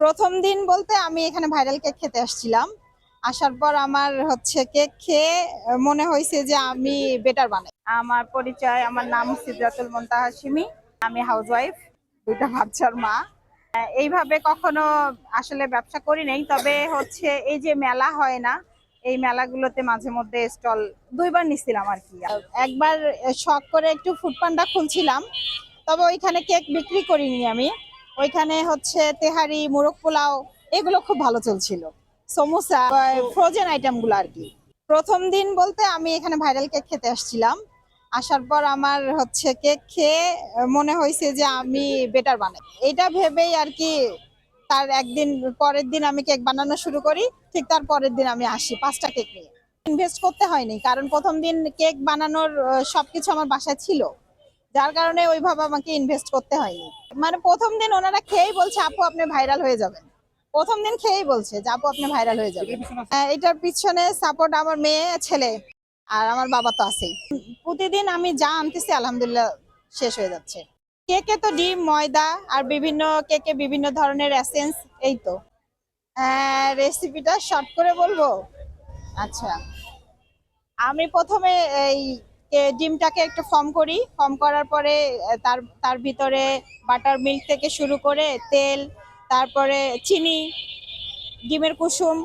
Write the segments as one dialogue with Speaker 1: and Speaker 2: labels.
Speaker 1: প্রথম দিন বলতে আমি এখানে ভাইরাল কেক খেতে আসছিলাম। আসার পর আমার হচ্ছে কেক খেয়ে মনে হয়েছে যে আমি বেটার বানাই। আমার পরিচয়, আমার নাম সিদরাতুল মুনতাহা শিমি। আমি হাউসওয়াইফ, দুইটা বাচ্চার মা। এইভাবে কখনো আসলে ব্যবসা করি নাই, তবে হচ্ছে এই যে মেলা হয় না, এই মেলাগুলোতে মাঝে মধ্যে স্টল দুইবার নিছিলাম আর কি। একবার শখ করে একটু ফুড পান্ডা খুলছিলাম, তবে ওইখানে কেক বিক্রি করিনি আমি। ওইখানে হচ্ছে তেহারি, মোরগ পোলাও এগুলো খুব ভালো চলছিল, সমোসা, ফ্রোজেন আইটেম গুলো আর কি। প্রথম দিন বলতে আমি এখানে ভাইরাল কেক খেতে আসছিলাম। আসার পর আমার হচ্ছে কেক খেয়ে মনে হয়েছে যে আমি বেটার বানাই, এটা ভেবেই আর কি। তার একদিন পরের দিন আমি কেক বানানো শুরু করি, ঠিক তার পরের দিন আমি আসি 5টা কেক নিয়ে। ইনভেস্ট করতে হয়নি, কারণ প্রথম দিন কেক বানানোর সবকিছু আমার বাসায় ছিল, যার কারণে ওইভাবে আমাকে ইনভেস্ট করতে হয়নি। মানে প্রথম দিন ওনারা খেয়েই বলছে আপু আপনি ভাইরাল হয়ে যাবেন। প্রথম দিন খেয়েই বলছে যে আপু আপনি ভাইরাল হয়ে যাবেন। এটার পিছনে সাপোর্ট আমার মেয়ে, ছেলে আর আমার বাবা তো আছেই। প্রতিদিন আমি যা আনতেছি আলহামদুলিল্লাহ শেষ হয়ে যাচ্ছে। কেকে তো ডিম, ময়দা আর বিভিন্ন কেকে বিভিন্ন ধরনের এসেন্স, এই তো। রেসিপিটা শর্ট করে বলবো। আচ্ছা, আমি প্রথমে এই ডিমটাকে একটু ফর্ম করি। ফর্ম করার পরে তার তার ভিতরে বাটার মিল্ক থেকে শুরু করে তেল, তারপরে চিনি, ডিমের কুসুম,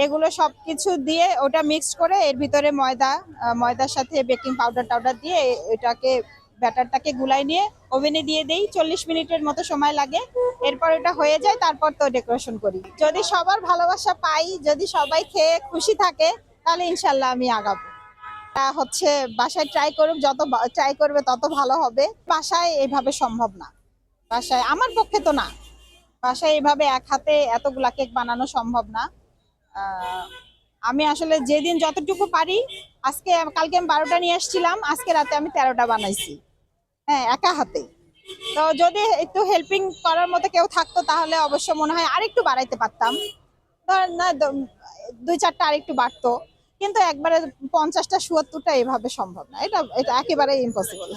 Speaker 1: এগুলো সবকিছু দিয়ে ওটা মিক্সড করে এর ভিতরে ময়দা, ময়দার সাথে বেকিং পাউডার টাউডার দিয়ে এটাকে ব্যাটারটাকে গুলাই নিয়ে ওভেনে দিয়ে দেই। 40 মিনিটের মতো সময় লাগে। এরপর এটা হয়ে যায়, তারপর তো ডেকোরেশন করি। যদি সবার ভালোবাসা পাই, যদি সবাই খেয়ে খুশি থাকে, তাহলে ইনশাল্লাহ আমি আগাবো। হচ্ছে বাসায় ট্রাই করুক, যত ট্রাই করবে তত ভালো হবে। বাসায় এভাবে সম্ভব না, বাসায় আমার পক্ষে তো না। বাসায় এভাবে এক হাতে এতগুলা কেক বানানো সম্ভব না। আহ, আমি আসলে যেদিন যতটুকু পারি, কালকে আমি 12টা নিয়ে আসছিলাম, আজকে রাতে আমি 13টা বানাইছি। হ্যাঁ, একা হাতে। তো যদি একটু হেল্পিং করার মতো কেউ থাকতো তাহলে অবশ্য মনে হয় আরেকটু বাড়াইতে পারতাম। ধর না, 2-4টা আরেকটু বাড়তো, কিন্তু একবারে 50টা 70টা এভাবে সম্ভব না। এটা এটা একেবারে ইম্পসিবল।